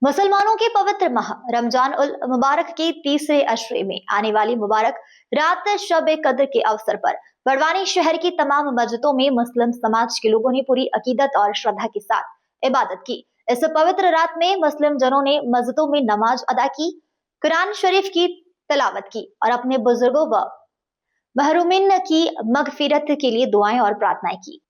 मुसलमानों के पवित्र माह रमजान उल मुबारक के तीसरे अशरे में आने वाली मुबारक रात शब ए कद्र के अवसर पर बड़वानी शहर की तमाम मस्जिदों में मुस्लिम समाज के लोगों ने पूरी अकीदत और श्रद्धा के साथ इबादत की। इस पवित्र रात में मुस्लिम जनों ने मस्जिदों में नमाज अदा की, कुरान शरीफ की तिलावत की और अपने बुजुर्गों व महरूमिन की मगफिरत के लिए दुआएं और प्रार्थनाएं की।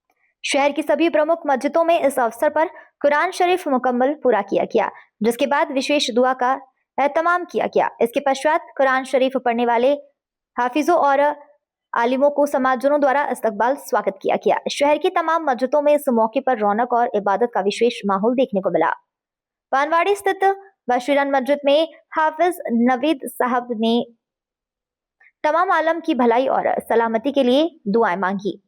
शहर की सभी प्रमुख मस्जिदों में इस अवसर पर कुरान शरीफ मुकम्मल पूरा किया गया, जिसके बाद विशेष दुआ का एहतमाम किया गया। इसके पश्चात कुरान शरीफ पढ़ने वाले हाफिजों और आलिमों को समाजजनों द्वारा इस्तकबाल स्वागत किया गया। शहर की तमाम मस्जिदों में इस मौके पर रौनक और इबादत का विशेष माहौल देखने को मिला। पानवाड़ी स्थित बशीरन मस्जिद में हाफिज नवीद साहब ने तमाम आलम की भलाई और सलामती के लिए दुआएं मांगी।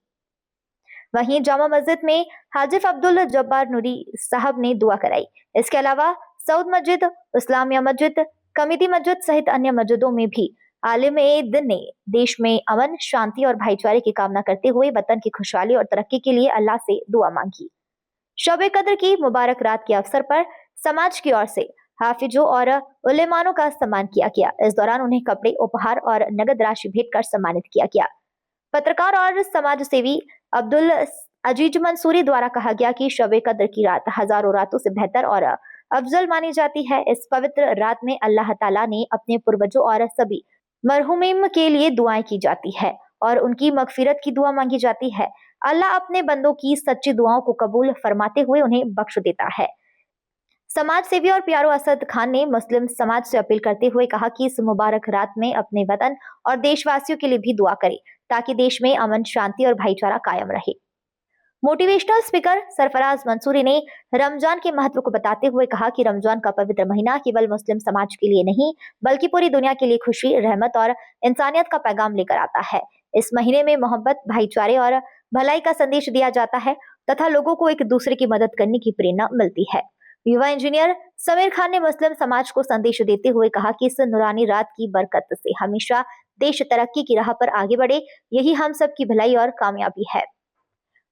वहीं जामा मस्जिद में हाजिफ अब्दुल जब्बार नूरी साहब ने दुआ कराई। इसके अलावा सऊद मस्जिद, इस्लामिया मस्जिद, कमिटी मस्जिद सहित अन्य मस्जिदों में भी आलिम ए दिन ने देश में अमन, शांति और भाईचारे की कामना करते हुए वतन की खुशहाली और तरक्की के लिए अल्लाह से दुआ मांगी। शब कद्र की मुबारक रात के अवसर पर समाज की ओर से हाफिजों और उलेमानों का सम्मान किया गया। इस दौरान उन्हें कपड़े, उपहार और नगद राशि भेंट कर सम्मानित किया गया। पत्रकार और समाज सेवी अब्दुल अजीज मंसूरी द्वारा कहा गया कि शब कद्र की रात हजारों रातों से बेहतर और अफजल मानी जाती है। इस पवित्र रात में अल्लाह ताला ने अपने पूर्वजों और सभी मरहुमीन के लिए दुआएं की जाती है और उनकी मगफिरत की दुआ मांगी जाती है। अल्लाह अपने बंदों की सच्ची दुआओं को कबूल फरमाते हुए उन्हें बख्श देता है। समाज सेवी और प्यारो असद खान ने मुस्लिम समाज से अपील करते हुए कहा कि इस मुबारक रात में अपने वतन और देशवासियों के लिए भी दुआ करें ताकि देश में अमन, शांति और भाईचारा कायम रहे। मोटिवेशनल स्पीकर सरफराज मंसूरी ने रमजान के महत्व को बताते हुए कहा कि रमजान का पवित्र महीना केवल मुस्लिम समाज के लिए नहीं बल्कि पूरी दुनिया के लिए खुशी, रहमत और इंसानियत का पैगाम लेकर आता है। इस महीने में मोहब्बत, भाईचारे और भलाई का संदेश दिया जाता है तथा लोगों को एक दूसरे की मदद करने की प्रेरणा मिलती है। युवा इंजीनियर समीर खान ने मुस्लिम समाज को संदेश देते हुए कहा कि इस नूरानी रात की बरकत से हमेशा देश तरक्की की राह पर आगे बढ़े, यही हम सब की भलाई और कामयाबी है।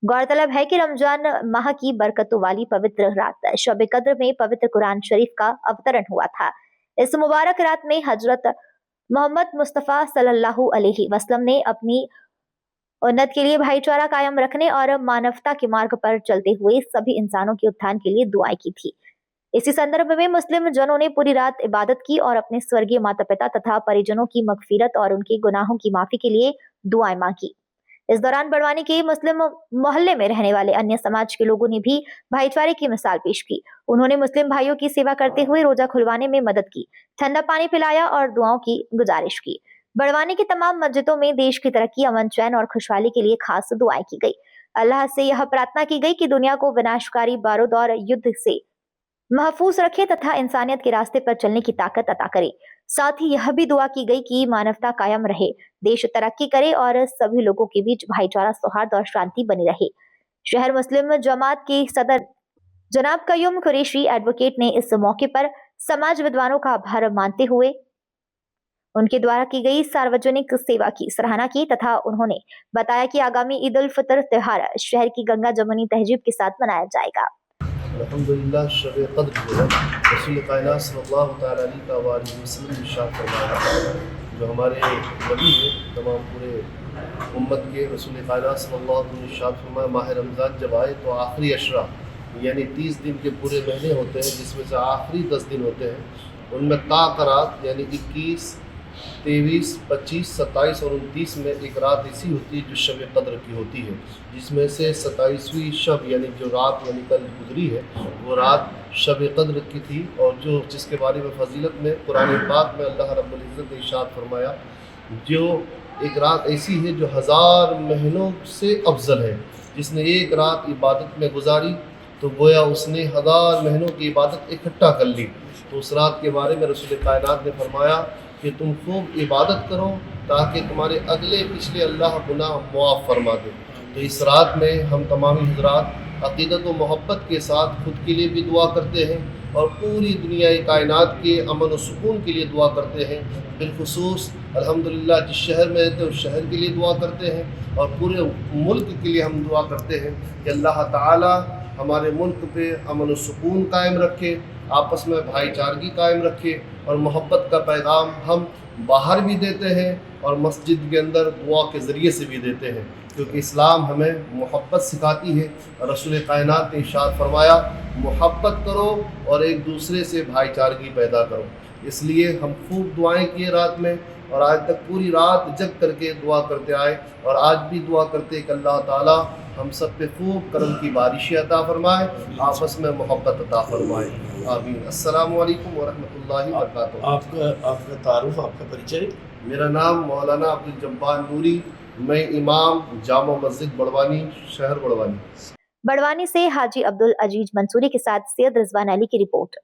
गौरतलब है कि रमजान माह की बरकतों वाली पवित्र रात शब कद्र में पवित्र कुरान शरीफ का अवतरण हुआ था। इस मुबारक रात में हजरत मोहम्मद मुस्तफा सल्लल्लाहु अलैहि वसल्लम ने अपनी उन्नत के लिए, भाईचारा कायम रखने और मानवता के मार्ग पर चलते हुए सभी इंसानों के उत्थान के लिए दुआएं की थी। इसी संदर्भ में मुस्लिम जनों ने पूरी रात इबादत की और अपने स्वर्गीय माता पिता तथा परिजनों की मगफिरत और उनके गुनाहों की माफी के लिए दुआएं मांगी। इस दौरान बड़वानी के मुस्लिम मोहल्ले में रहने वाले अन्य समाज के लोगों ने भी भाईचारे की मिसाल पेश की। उन्होंने मुस्लिम भाइयों की सेवा करते हुए रोजा खुलवाने में मदद की, ठंडा पानी पिलाया और दुआओं की गुजारिश की। बड़वानी की तमाम मस्जिदों में देश की तरक्की, अमन, चैन और खुशहाली के लिए खास दुआएं की गई। अल्लाह से यह प्रार्थना की गई कि दुनिया को विनाशकारी बारूद और युद्ध से महफूज रखे तथा इंसानियत के रास्ते पर चलने की ताकत अता करे। साथ ही यह भी दुआ की गई कि मानवता कायम रहे, देश तरक्की करे और सभी लोगों के बीच भाईचारा, सौहार्द और शांति बनी रहे। शहर मुस्लिम जमात के सदर जनाब कयूम कुरैशी एडवोकेट ने इस मौके पर समाज विद्वानों का आभार मानते हुए उनके द्वारा की गई सार्वजनिक सेवा की सराहना की तथा उन्होंने बताया कि आगामी ईद उल फितर त्योहार शहर की गंगा जमुनी तहजीब के साथ मनाया जाएगा। अल्हम्दुलिल्लाह शब क़द्र जो है रसूल कायनात सल्लल्लाहु तआला अलैहि वसल्लम ने इरशाद फरमाया, जो हमारे नबी हैं तमाम पूरे उम्मत के, रसूल कायनात सल्लल्लाहु अलैहि वसल्लम ने इरशाद फरमाया माह रमज़ान जब आए तो आखिरी अशरा यानी 30 दिन के पूरे महीने होते हैं, जिसमें से आखिरी 10 दिन होते हैं, उनमें ताक़रात यानी 21, 23, 25, 27 और 29 में एक रात ऐसी होती है जो शब कद्र की होती है, जिसमें से 27वीं शब यानी जो रात यानी कल गुजरी है वो रात शब कद्र की थी, और जो जिसके बारे में फजीलत में कुरान पाक में अल्लाह रब्बुल इज़्ज़त ने इरशाद फरमाया, जो एक रात ऐसी है जो 1000 महीनों से अफजल है। जिसने एक रात इबादत में गुजारी तो गोया उसने 1000 महीनों की इबादत इकट्ठा कर ली। तो उस रात के बारे में रसूल कायनात ने फरमाया कि तुम खूब इबादत करो ताकि तुम्हारे अगले पिछले अल्लाह गुनाह मुआफ़ फरमा दे। तो इस रात में हम तमाम हज़रात अक़ीदत व मोहब्बत के साथ खुद के लिए भी दुआ करते हैं और पूरी दुनिया कायनात के अमन व सुकून के लिए दुआ करते हैं। बिलखुसूस अल्हम्दुलिल्लाह जिस शहर में रहते हैं उस शहर के लिए दुआ करते हैं और पूरे मुल्क के लिए हम दुआ करते हैं कि अल्लाह ताला हमारे मुल्क पे अमन व सुकून कायम रखे आपस में भाईचारगी कायम रखें और मोहब्बत का पैगाम हम बाहर भी देते हैं और मस्जिद के अंदर दुआ के ज़रिए से भी देते हैं, क्योंकि इस्लाम हमें मोहब्बत सिखाती है। रसूल कायनात ने इरशाद फरमाया, मोहब्बत करो और एक दूसरे से भाईचारगी पैदा करो। इसलिए हम खूब दुआएं किए रात में, और आज तक पूरी रात जग करके दुआ करते आए, और आज भी दुआ करते कि अल्लाह ताला हम सब पे खूब करम की बारिशें अता फरमाए, आपस में मोहब्बत अता फरमाए। आमीन। अस्सलामु अलैकुम व रहमतुल्लाहि व बरकातुहू। आपका तारुफ, आपका परिचय? मेरा नाम मौलाना अब्दुल जब्बार नूरी, मैं इमाम जामा मस्जिद बड़वानी, शहर बड़वानी। बड़वानी से हाजी अब्दुल अजीज मंसूरी के साथ सैयद रिजवान अली की रिपोर्ट।